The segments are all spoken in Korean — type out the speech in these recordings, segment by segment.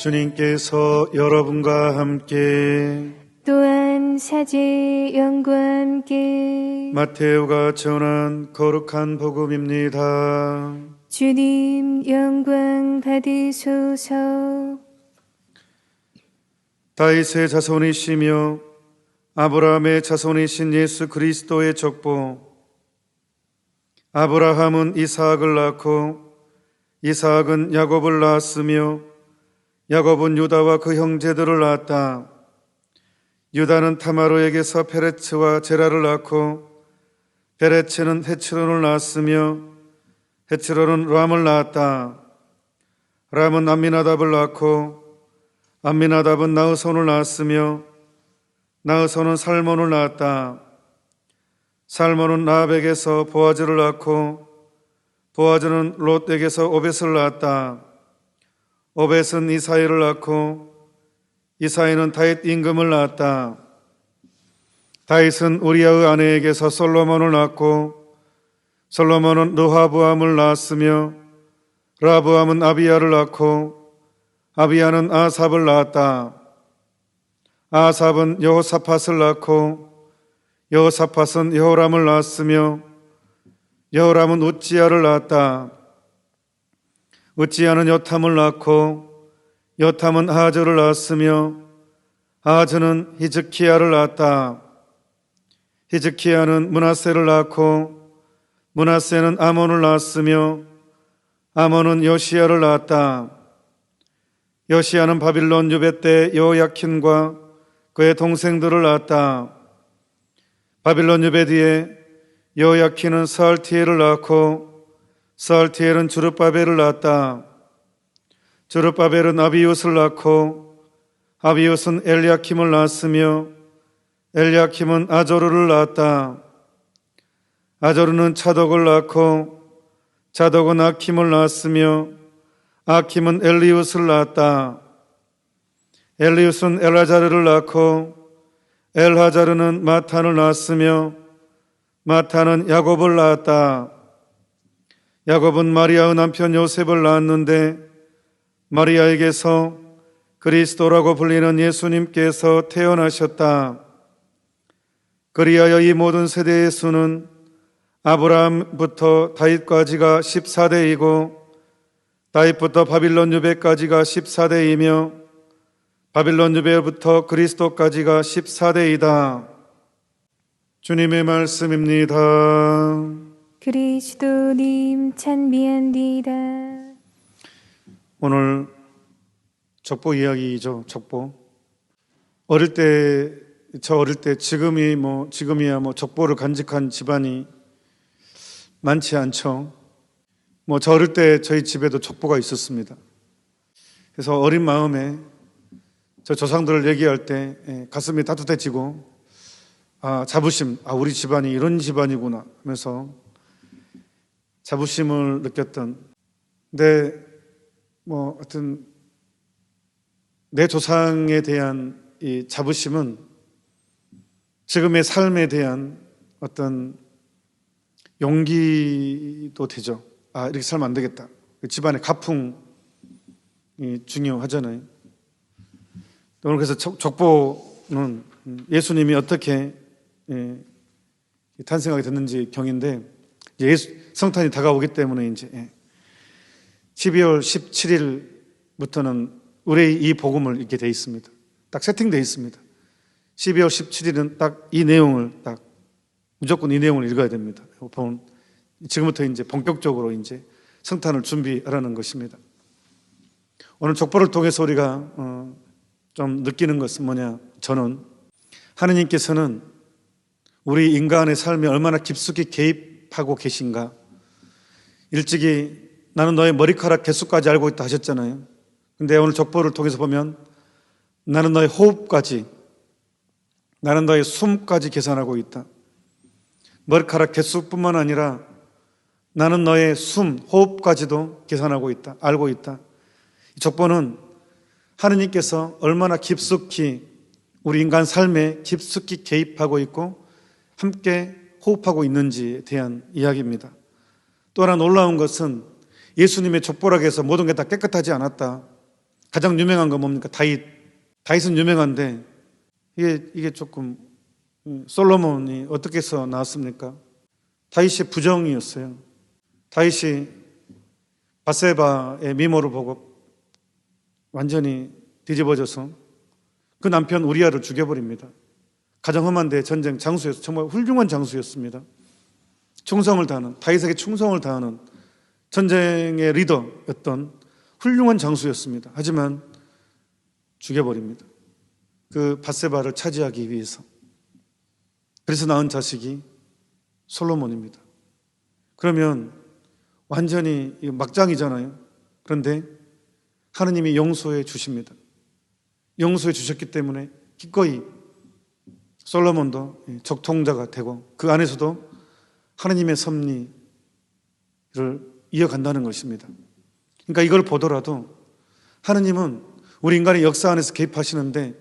주님께서 여러분과 함께 또한 사제의 영과 함께 마테오가 전한 거룩한 복음입니다. 주님 영광 받으소서. 다윗의 자손이시며 아브라함의 자손이신 예수 그리스도의 족보. 아브라함은 이삭을 낳고 이삭은 야곱을 낳았으며 야곱은 유다와 그 형제들을 낳았다. 유다는 타마로에게서 페레츠와 제라를 낳고 페레츠는 헤츠론을 낳았으며 헤츠론은 람을 낳았다. 람은 암미나답을 낳고 암미나답은 나흐손을 낳았으며 나흐손은 살몬을 낳았다. 살몬은 라합에게서 보아즈를 낳고 보아즈는 롯에게서 오벳을 낳았다. 오벳은 이사이를 낳고 이사이는 다윗 임금을 낳았다. 다윗은 우리아의 아내에게서 솔로몬을 낳고 솔로몬은 르하브암을 낳았으며 르하브암은 아비야를 낳고 아비야는 아삽을 낳았다. 아삽은 여호사밧을 낳고 여호사밧은 여호람을 낳았으며 여호람은 우찌야를 낳았다. 우찌야는 요탐을 낳고 요탐은 아하즈를 낳았으며 아하즈는 히즈키야를 낳았다. 히즈키야는 므낫세를 낳고 므낫세는 아몬을 낳았으며 아몬은 요시야를 낳았다. 요시야는 바빌론 유배 때 여호야킨과 그의 동생들을 낳았다. 바빌론 유배 뒤에 여호야킨은 스알티엘을 낳고 스알티엘은 주르바벨을 낳았다. 주르바벨은 아비웃을 낳고 아비웃은 엘리야킴을 낳았으며 엘리야킴은 아조르를 낳았다. 아조르는 차독을 낳고 차독은 아킴을 낳았으며 아킴은 엘리웃을 낳았다. 엘리웃은 엘하자르를 낳고 엘하자르는 마탄을 낳았으며 마탄은 야곱을 낳았다. 야곱은 마리아의 남편 요셉을 낳았는데 마리아에게서 그리스도라고 불리는 예수님께서 태어나셨다. 그리하여 이 모든 세대의 수는 아브라함부터 다윗까지가 14대이고 다윗부터 바빌론 유배까지가 14대이며 바빌론 유배부터 그리스도까지가 14대이다. 주님의 말씀입니다. 그리스도님 찬미합니다. 오늘 족보 이야기죠. 족보. 어릴 때, 저 어릴 때 지금이야 족보를 간직한 집안이 많지 않죠. 저 어릴 때 저희 집에도 족보가 있었습니다. 그래서 어린 마음에 저 조상들을 얘기할 때 가슴이 따뜻해지고 자부심, 우리 집안이 이런 집안이구나 하면서 자부심을 느꼈던. 근데 하여튼 내 조상에 대한 이 자부심은 지금의 삶에 대한 어떤 용기도 되죠. 이렇게 살면 안 되겠다. 집안의 가풍이 중요하잖아요. 오늘 그래서 족보는 예수님이 어떻게 탄생하게 됐는지 경인데, 성탄이 다가오기 때문에 이제 12월 17일부터는 의뢰의 이 복음을 읽게 돼 있습니다. 딱 세팅되어 있습니다. 12월 17일은 딱 이 내용을 무조건 이 내용을 읽어야 됩니다. 지금부터 이제 본격적으로 이제 성탄을 준비하라는 것입니다. 오늘 족보를 통해서 우리가 좀 느끼는 것은 뭐냐? 저는 하느님께서는 우리 인간의 삶에 얼마나 깊숙이 개입하고 계신가. 일찍이 나는 너의 머리카락 개수까지 알고 있다 하셨잖아요. 근데 오늘 족보를 통해서 보면 나는 너의 호흡까지, 나는 너의 숨까지 계산하고 있다. 머리카락 개수뿐만 아니라 나는 너의 숨, 호흡까지도 계산하고 있다, 알고 있다. 이 족보는 하느님께서 얼마나 깊숙이 우리 인간 삶에 깊숙이 개입하고 있고 함께 호흡하고 있는지에 대한 이야기입니다. 또 하나 놀라운 것은 예수님의 족보락에서 모든 게 다 깨끗하지 않았다. 가장 유명한 거 뭡니까? 다윗은 유명한데 이게 조금 솔로몬이 어떻게 해서 나왔습니까? 다윗의 부정이었어요. 다윗이 바세바의 미모를 보고 완전히 뒤집어져서 그 남편 우리아를 죽여버립니다. 가장 험한 데 전쟁 장수였어요. 정말 훌륭한 장수였습니다. 충성을 다하는, 다윗에게 충성을 다하는 전쟁의 리더였던 훌륭한 장수였습니다. 하지만 죽여버립니다. 그 바세바를 차지하기 위해서. 그래서 낳은 자식이 솔로몬입니다. 그러면 완전히 막장이잖아요. 그런데 하느님이 용서해 주십니다. 용서해 주셨기 때문에 기꺼이 솔로몬도 적통자가 되고 그 안에서도 하느님의 섭리를 이어간다는 것입니다. 그러니까 이걸 보더라도 하느님은 우리 인간의 역사 안에서 개입하시는데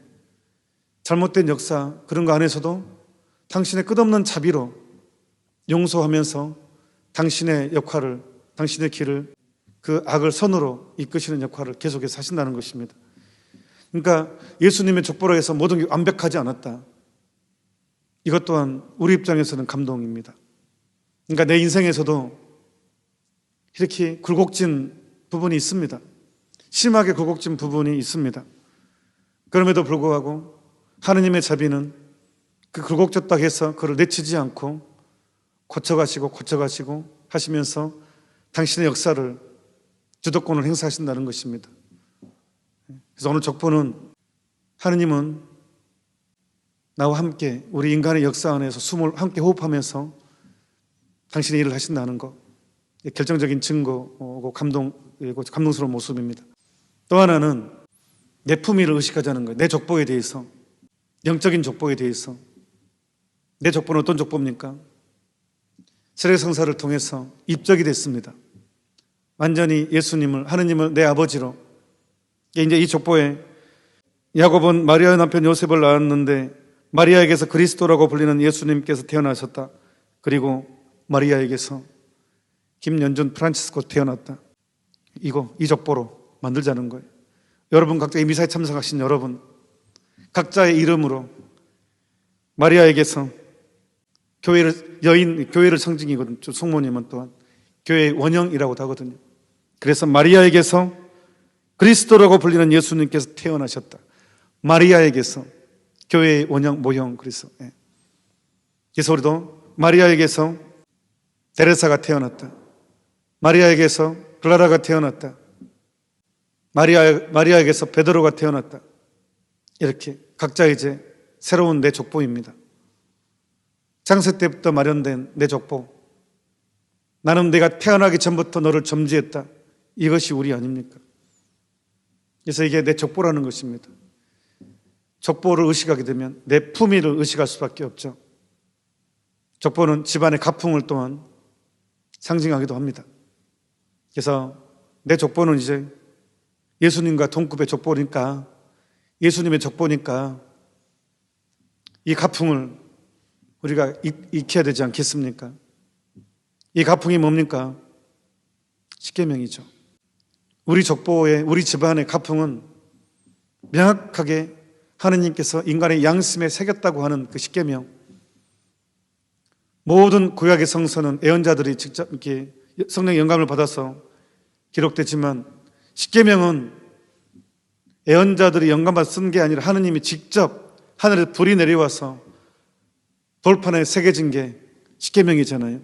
잘못된 역사 그런 거 안에서도 당신의 끝없는 자비로 용서하면서 당신의 역할을, 당신의 길을, 그 악을 선으로 이끄시는 역할을 계속해서 하신다는 것입니다. 그러니까 예수님의 족보로 해서 모든 게 완벽하지 않았다. 이것 또한 우리 입장에서는 감동입니다. 그러니까 내 인생에서도 이렇게 굴곡진 부분이 있습니다. 심하게 굴곡진 부분이 있습니다. 그럼에도 불구하고 하느님의 자비는 그 굴곡졌다고 해서 그걸 내치지 않고 고쳐가시고 하시면서 당신의 역사를, 주도권을 행사하신다는 것입니다. 그래서 오늘 족보는 하느님은 나와 함께 우리 인간의 역사 안에서 숨을 함께 호흡하면서 당신의 일을 하신다는 것, 결정적인 증거고 감동스러운 모습입니다. 또 하나는 내 품위를 의식하자는 거예요. 내 족보에 대해서, 영적인 족보에 대해서. 내 족보는 어떤 족보입니까? 세례성사를 통해서 입적이 됐습니다. 완전히 예수님을, 하느님을 내 아버지로. 이제 이 족보에 야곱은 마리아의 남편 요셉을 낳았는데 마리아에게서 그리스도라고 불리는 예수님께서 태어나셨다. 그리고 마리아에게서 김연준 프란치스코 태어났다. 이 족보로 만들자는 거예요. 여러분 각자 이 미사에 참석하신 여러분 각자의 이름으로 마리아에게서 교회를 상징이거든요. 성모님은 또한 교회의 원형이라고도 하거든요. 그래서 마리아에게서 그리스도라고 불리는 예수님께서 태어나셨다. 마리아에게서 교회의 원형, 모형, 그래서 우리도 마리아에게서 데레사가 태어났다. 마리아에게서 클라라가 태어났다. 마리아에게서 베드로가 태어났다. 이렇게 각자 이제 새로운 내 족보입니다. 창세 때부터 마련된 내 족보. 나는 내가 태어나기 전부터 너를 점지했다. 이것이 우리 아닙니까? 그래서 이게 내 족보라는 것입니다. 족보를 의식하게 되면 내 품위를 의식할 수밖에 없죠. 족보는 집안의 가풍을 또한 상징하기도 합니다. 그래서 내 족보는 이제 예수님과 동급의 족보니까, 예수님의 족보니까 이 가풍을 우리가 익혀야 되지 않겠습니까? 이 가풍이 뭡니까? 십계명이죠. 우리 족보의, 우리 집안의 가풍은 명확하게 하느님께서 인간의 양심에 새겼다고 하는 그 십계명. 모든 구약의 성서는 애언자들이 직접 이렇게 성령의 영감을 받아서 기록되지만 십계명은 애언자들이 영감받아 쓴 게 아니라 하느님이 직접 하늘에 불이 내려와서 돌판에 새겨진 게 십계명이잖아요.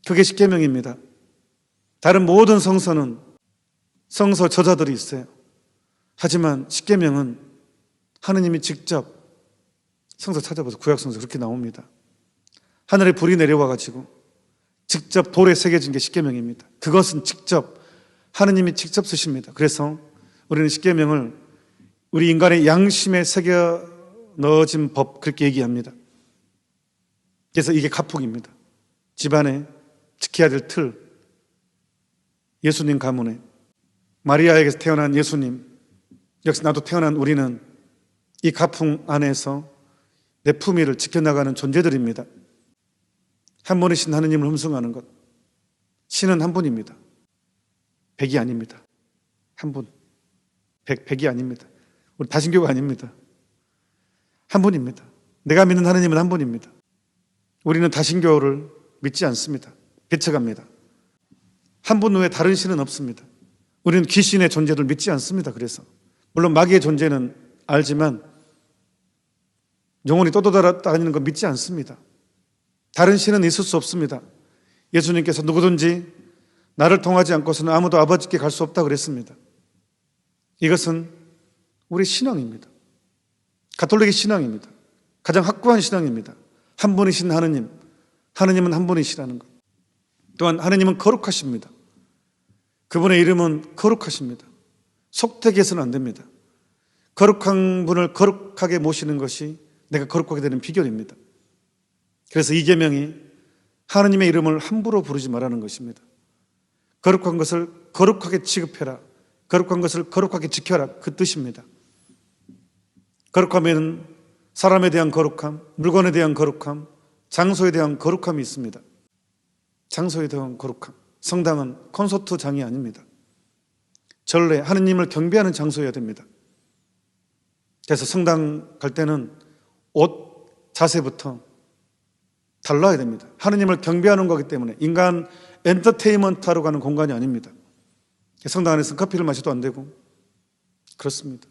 그게 십계명입니다. 다른 모든 성서는 성서 저자들이 있어요. 하지만 십계명은 하느님이 직접 성서 찾아봐서 구약 성서 그렇게 나옵니다. 하늘에 불이 내려와가지고 직접 돌에 새겨진 게 십계명입니다. 그것은 직접 하느님이 직접 쓰십니다. 그래서 우리는 십계명을 우리 인간의 양심에 새겨 넣어진 법 그렇게 얘기합니다. 그래서 이게 가풍입니다. 집안에 지켜야 될 틀, 예수님 가문에 마리아에게서 태어난 예수님, 역시 나도 태어난 우리는 이 가풍 안에서 내 품위를 지켜나가는 존재들입니다. 한 분이신 하느님을 흠숭하는 것, 신은 한 분입니다. 백이 아닙니다. 한 분. 백이 아닙니다. 우리 다신교가 아닙니다. 한 분입니다. 내가 믿는 하느님은 한 분입니다. 우리는 다신교를 믿지 않습니다. 배척합니다. 한 분 외에 다른 신은 없습니다. 우리는 귀신의 존재를 믿지 않습니다. 그래서 물론 마귀의 존재는 알지만 영혼이 떠돌아다니는 거 믿지 않습니다. 다른 신은 있을 수 없습니다. 예수님께서 누구든지 나를 통하지 않고서는 아무도 아버지께 갈 수 없다 그랬습니다. 이것은 우리 신앙입니다. 가톨릭의 신앙입니다. 가장 확고한 신앙입니다. 한 분이신 하느님, 하느님은 한 분이시라는 것. 또한 하느님은 거룩하십니다. 그분의 이름은 거룩하십니다. 속되게 해서는 안 됩니다. 거룩한 분을 거룩하게 모시는 것이 내가 거룩하게 되는 비결입니다. 그래서 이 계명이 하느님의 이름을 함부로 부르지 말라는 것입니다. 거룩한 것을 거룩하게 취급해라. 거룩한 것을 거룩하게 지켜라. 그 뜻입니다. 거룩함에는 사람에 대한 거룩함, 물건에 대한 거룩함, 장소에 대한 거룩함이 있습니다. 장소에 대한 거룩함. 성당은 콘서트장이 아닙니다. 전례, 하느님을 경배하는 장소여야 됩니다. 그래서 성당 갈 때는 옷 자세부터 달라야 됩니다. 하느님을 경배하는 거기 때문에 인간 엔터테인먼트 하러 가는 공간이 아닙니다. 성당 안에서 커피를 마셔도 안 되고 그렇습니다.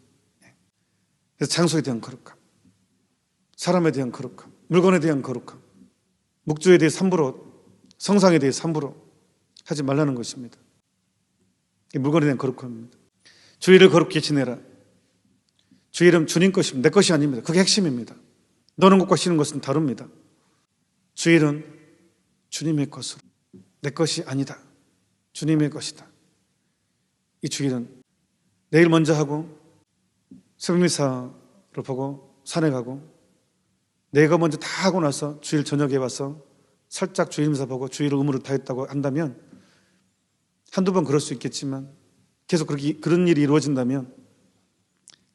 그래서 장소에 대한 거룩함, 사람에 대한 거룩함, 물건에 대한 거룩함, 묵주에 대해 함부로, 성상에 대해 함부로 하지 말라는 것입니다. 물건에 대한 거룩함입니다. 주일을 거룩히 지내라. 주일은 주님 것입니다. 내 것이 아닙니다. 그게 핵심입니다. 노는 것과 쉬는 것은 다릅니다. 주일은 주님의 것으로, 내 것이 아니다. 주님의 것이다. 이 주일은 내일 먼저 하고 새벽미사를 보고 산에 가고 내가 먼저 다 하고 나서 주일 저녁에 와서 살짝 주일미사 보고 주일을 의무를 다했다고 한다면 한두 번 그럴 수 있겠지만 계속 그런 일이 이루어진다면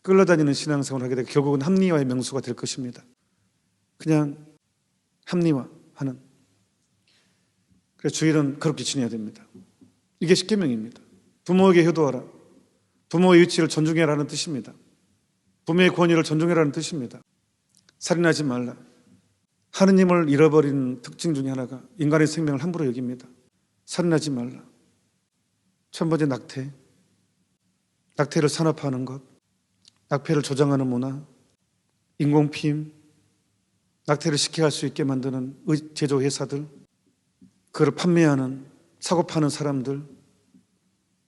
끌려다니는 신앙생활을 하게 되고 결국은 합리화의 명수가 될 것입니다. 그냥 합리화하는. 그래서 주일은 그렇게 지내야 됩니다. 이게 십계명입니다. 부모에게 효도하라. 부모의 위치를 존중해라는 뜻입니다. 부모의 권위를 존중해라는 뜻입니다. 살인하지 말라. 하느님을 잃어버린 특징 중에 하나가 인간의 생명을 함부로 여깁니다. 살인하지 말라. 첫 번째 낙태. 낙태를 산업화하는 것. 낙태를 조장하는 문화. 인공피임. 낙태를 쉽게 할 수 있게 만드는 제조회사들. 그걸 판매하는, 사고 파는 사람들.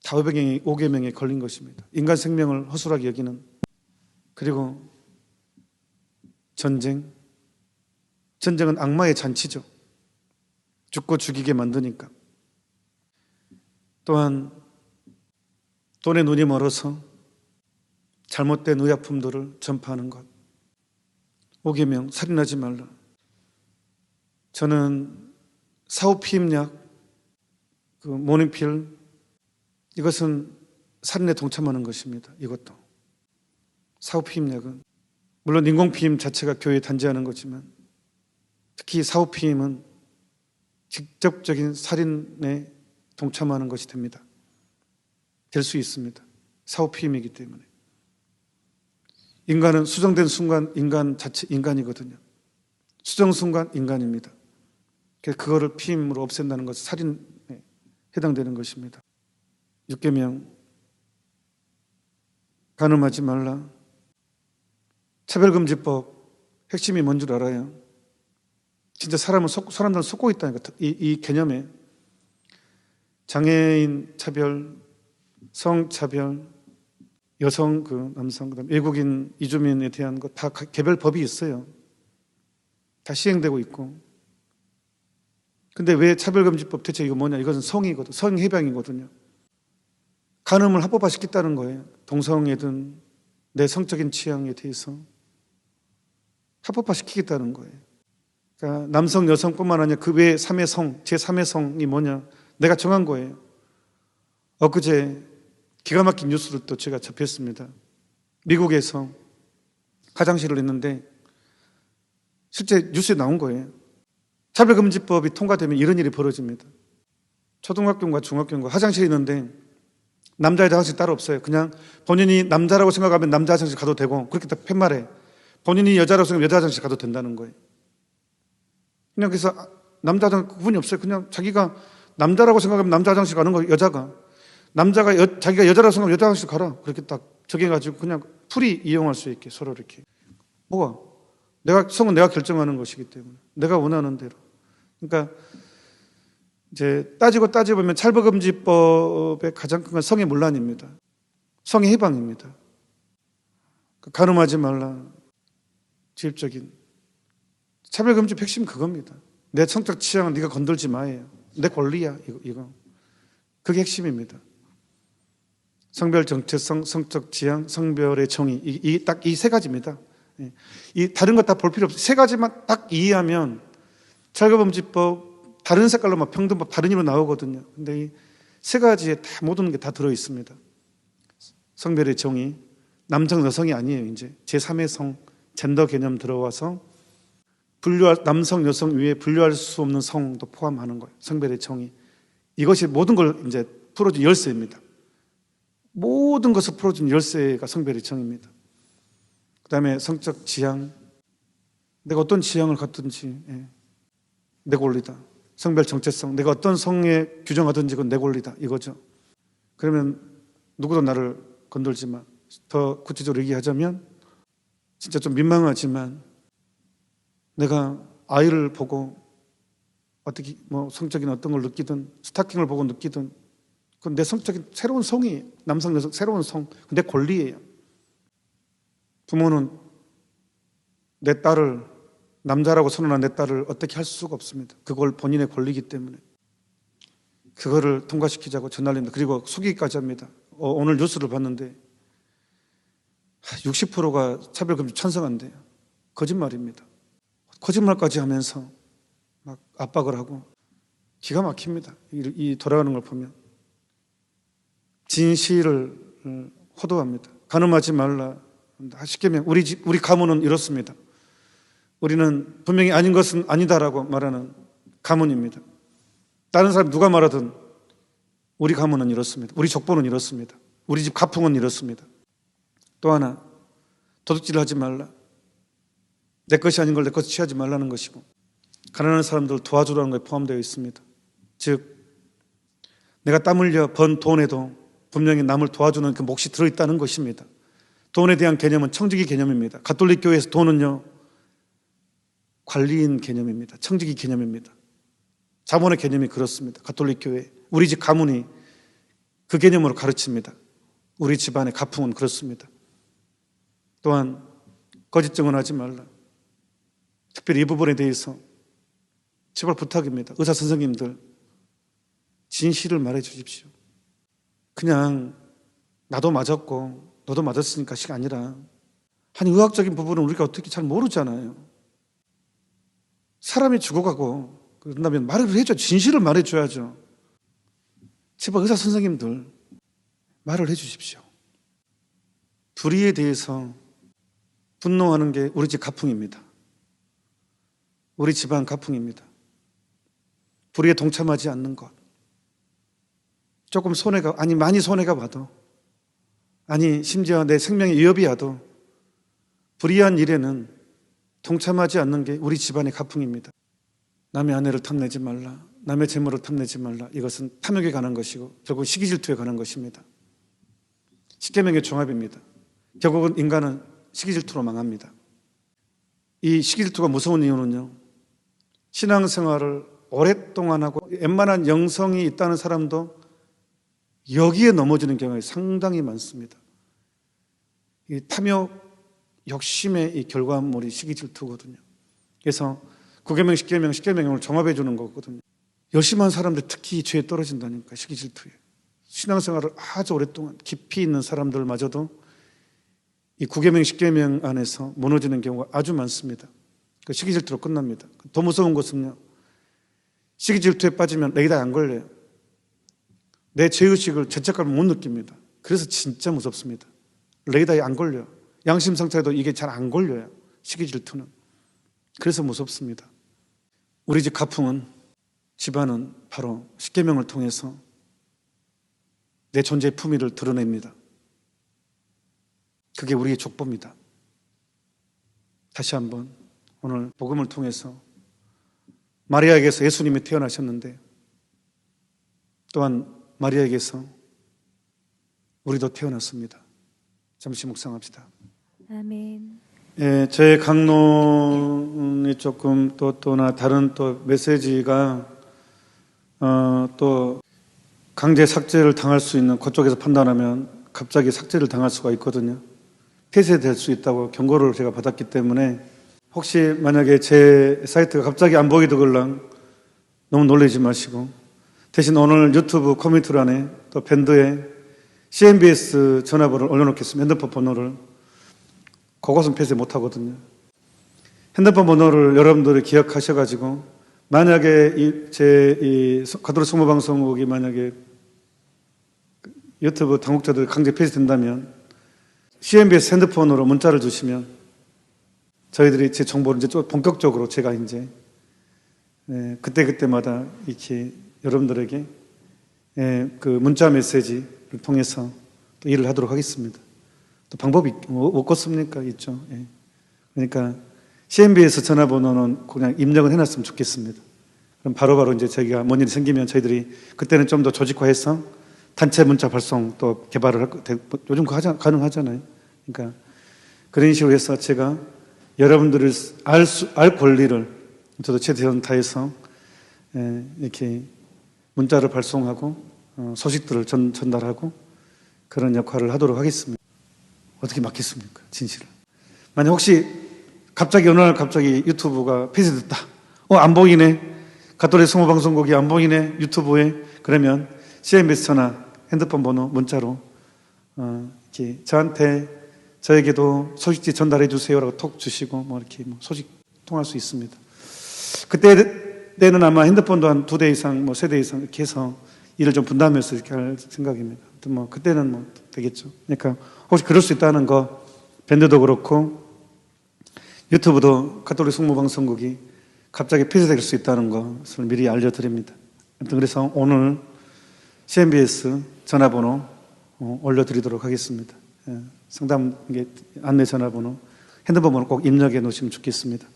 다 5계명에 걸린 것입니다. 인간 생명을 허술하게 여기는. 그리고 전쟁. 전쟁은 악마의 잔치죠. 죽고 죽이게 만드니까. 또한 돈에 눈이 멀어서 잘못된 의약품들을 전파하는 것. 5계명, 살인하지 말라. 저는 사후피임약, 모닝필, 이것은 살인에 동참하는 것입니다. 이것도. 사후피임약은 물론 인공피임 자체가 교회에 단죄하는 거지만 특히 사후피임은 직접적인 살인에 동참하는 것이 됩니다. 될 수 있습니다. 사후피임이기 때문에. 인간은 수정된 순간 인간 자체 인간이거든요. 수정 순간 인간입니다. 그거를 피임으로 없앤다는 것은 살인에 해당되는 것입니다. 6계명 간음하지 말라. 차별금지법 핵심이 뭔 줄 알아요? 진짜 사람들은 속고 있다니까. 이 개념에 장애인 차별, 성차별, 여성, 남성, 그다음 외국인, 이주민에 대한 것 다 개별 법이 있어요. 다 시행되고 있고. 근데 왜 차별금지법 대체 이거 뭐냐? 이것은 성이거든. 성해방이거든요. 간음을 합법화시켰다는 거예요. 동성애든 내 성적인 취향에 대해서 합법화시키겠다는 거예요. 그러니까 남성, 여성뿐만 아니라 그 외의 3의 성, 제3의 성이 뭐냐? 내가 정한 거예요. 엊그제 기가 막힌 뉴스를 또 제가 접했습니다. 미국에서 가장실을 했는데 실제 뉴스에 나온 거예요. 차별금지법이 통과되면 이런 일이 벌어집니다. 초등학교인가 중학교인가 화장실에 있는데 남자 여자 화장실 따로 없어요. 그냥 본인이 남자라고 생각하면 남자 화장실 가도 되고 그렇게 딱 팻말해. 본인이 여자라고 생각하면 여자 화장실 가도 된다는 거예요. 그냥 그래서 남자 화장실 구분이 없어요. 그냥 자기가 남자라고 생각하면 남자 화장실 가는 거예요. 여자가 자기가 여자라고 생각하면 여자 화장실 가라. 그렇게 딱 정해가지고 그냥 풀이 이용할 수 있게 서로 이렇게. 뭐가? 성은 내가 결정하는 것이기 때문에 내가 원하는 대로. 그러니까 이제 따지보면 찰법금지법의 가장 큰 건 성의 문란입니다. 성의 해방입니다. 간음하지 말라. 지엽적인 차별금지 핵심 그겁니다. 내 성적 취향은 네가 건들지 마예요. 내 권리야 이거. 그게 핵심입니다. 성별 정체성, 성적 지향, 성별의 정의 딱 이 세 가지입니다. 이 다른 거 다 볼 필요 없어요. 세 가지만 딱 이해하면 찰법금지법 다른 색깔로 막 평등법 다른 이름으로 나오거든요. 근데 이 세 가지에 다 모든 게 다 들어 있습니다. 성별의 정의, 남성 여성이 아니에요. 이제 제3의 성, 젠더 개념 들어와서 남성 여성 위에 분류할 수 없는 성도 포함하는 거예요. 성별의 정의. 이것이 모든 걸 이제 풀어준 열쇠입니다. 모든 것을 풀어준 열쇠가 성별의 정의입니다. 그 다음에 성적 지향. 내가 어떤 지향을 갖든지 내 권리다. 성별 정체성. 내가 어떤 성에 규정하든지 그건 내 권리다. 이거죠. 그러면 누구도 나를 건들지 마. 더 구체적으로 얘기하자면 진짜 좀 민망하지만 내가 아이를 보고 어떻게 성적인 어떤 걸 느끼든 스타킹을 보고 느끼든 그건 내 성적인 새로운 성이에요. 남성 여성 새로운 성. 내 권리예요. 부모는 내 딸을 남자라고 선언한 내 딸을 어떻게 할 수가 없습니다. 그걸 본인의 권리이기 때문에 그거를 통과시키자고 전날립니다. 그리고 속이기까지 합니다. 오늘 뉴스를 봤는데 60%가 차별금지 찬성한대요. 거짓말입니다. 거짓말까지 하면서 막 압박을 하고 기가 막힙니다. 이 돌아가는 걸 보면 진실을 호도합니다. 간음하지 말라. 십계명 우리 가문은 이렇습니다. 우리는 분명히 아닌 것은 아니다라고 말하는 가문입니다. 다른 사람 누가 말하든 우리 가문은 이렇습니다. 우리 족보는 이렇습니다. 우리 집 가풍은 이렇습니다. 또 하나 도둑질을 하지 말라. 내 것이 아닌 걸 내 것을 취하지 말라는 것이고 가난한 사람들을 도와주라는 것에 포함되어 있습니다. 즉 내가 땀 흘려 번 돈에도 분명히 남을 도와주는 그 몫이 들어있다는 것입니다. 돈에 대한 개념은 청지기 개념입니다. 가톨릭 교회에서 돈은요 관리인 개념입니다. 청지기 개념입니다. 자본의 개념이 그렇습니다. 가톨릭 교회 우리 집 가문이 그 개념으로 가르칩니다. 우리 집안의 가풍은 그렇습니다. 또한 거짓 증언하지 말라. 특별히 이 부분에 대해서 제발 부탁입니다. 의사 선생님들 진실을 말해 주십시오. 그냥 나도 맞았고 너도 맞았으니까 가 아니라 아니 의학적인 부분은 우리가 어떻게 잘 모르잖아요. 사람이 죽어가고 그런다면 말을 해줘. 진실을 말해줘야죠. 제발 의사 선생님들 말을 해주십시오. 불의에 대해서 분노하는 게 우리 집 가풍입니다. 우리 집안 가풍입니다. 불의에 동참하지 않는 것. 조금 많이 손해가 봐도 심지어 내 생명에 위협이 와도 불의한 일에는 동참하지 않는 게 우리 집안의 가풍입니다. 남의 아내를 탐내지 말라. 남의 재물을 탐내지 말라. 이것은 탐욕에 관한 것이고 결국 시기질투에 관한 것입니다. 십계명의 종합입니다. 결국은 인간은 시기질투로 망합니다. 이 시기질투가 무서운 이유는요. 신앙생활을 오랫동안 하고 웬만한 영성이 있다는 사람도 여기에 넘어지는 경우가 상당히 많습니다. 이 탐욕, 욕심의 이 결과물이 시기질투거든요. 그래서 9계명, 10계명, 10계명을 종합해 주는 거거든요. 열심히 한 사람들 특히 죄에 떨어진다니까 시기질투에. 신앙생활을 아주 오랫동안 깊이 있는 사람들마저도 이 9계명, 10계명 안에서 무너지는 경우가 아주 많습니다. 그 시기질투로 끝납니다. 더 무서운 것은요. 시기질투에 빠지면 레이더에 안 걸려요. 내 죄의식을 죄책감을 못 느낍니다. 그래서 진짜 무섭습니다. 레이더에 안 걸려요. 양심 상처에도 이게 잘 안 걸려요. 시기질투는. 그래서 무섭습니다. 우리 집 가풍은 집안은 바로 십계명을 통해서 내 존재의 품위를 드러냅니다. 그게 우리의 족보입니다. 다시 한번 오늘 복음을 통해서 마리아에게서 예수님이 태어나셨는데 또한 마리아에게서 우리도 태어났습니다. 잠시 묵상합시다. 아멘. 예, 제 강론이 조금 또나 다른 또 메시지가 또 강제 삭제를 당할 수 있는 그쪽에서 판단하면 갑자기 삭제를 당할 수가 있거든요. 폐쇄될 수 있다고 경고를 제가 받았기 때문에 혹시 만약에 제 사이트가 갑자기 안 보이더걸랑 너무 놀라지 마시고 대신 오늘 유튜브 커뮤니티란에 또 밴드에 CNBS 전화번호를 올려놓겠습니다. 핸드폰 번호를. 그것은 폐쇄 못하거든요. 핸드폰 번호를 여러분들이 기억하셔가지고 만약에 제 가톨릭 성모방송국이 만약에 유튜브 당국자들 강제 폐쇄된다면 CNBS 핸드폰으로 문자를 주시면 저희들이 제 정보를 이제 좀 본격적으로 제가 이제 그때마다 이렇게 여러분들에게 그 문자 메시지를 통해서 또 일을 하도록 하겠습니다. 또 방법이 없겠습니까? 있죠. 예. 그러니까 CNBS 전화번호는 그냥 입력을 해놨으면 좋겠습니다. 그럼 바로바로 이제 저희가 뭔 일이 생기면 저희들이 그때는 좀 더 조직화해서 단체 문자 발송 또 개발을 요즘 가능하잖아요. 그러니까 그런 식으로 해서 제가 여러분들을 알 권리를 저도 최대한 다해서 이렇게 문자를 발송하고 소식들을 전달하고 그런 역할을 하도록 하겠습니다. 어떻게 막겠습니까? 진실을. 만약 혹시 갑자기 어느 날 갑자기 유튜브가 폐쇄됐다. 안 보이네. 가톨릭 성모방송국이 안 보이네. 유튜브에. 그러면 CNBS 전화, 핸드폰 번호, 문자로 이렇게 저에게도 소식지 전달해 주세요라고 톡 주시고 뭐 이렇게 소식 통할 수 있습니다. 그때는 아마 핸드폰도 한 2대 이상, 3대 이상 이렇게 해서 일을 좀 분담해서 이렇게 할 생각입니다. 아무튼 그때는 되겠죠. 그러니까 혹시 그럴 수 있다는 거 밴드도 그렇고 유튜브도 가톨릭 성모방송국이 갑자기 폐쇄될 수 있다는 것을 미리 알려드립니다. 아무튼 그래서 오늘 CNBS 전화번호 올려드리도록 하겠습니다. 상담 안내 전화번호, 핸드폰 번호 꼭 입력해 놓으시면 좋겠습니다.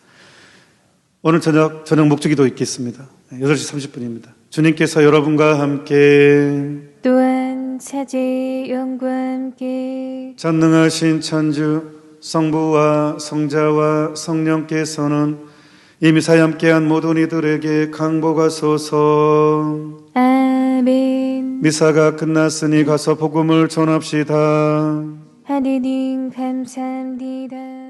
오늘 저녁 목적기도 있겠습니다. 8시 30분입니다. 주님께서 여러분과 함께 또한 사제의 영과 함께 전능하신 천주 성부와 성자와 성령께서는 이미 사이 함께한 모든 이들에게 강복하소서. 아멘. 미사가 끝났으니 가서 복음을 전합시다. 하느님 감사합니다.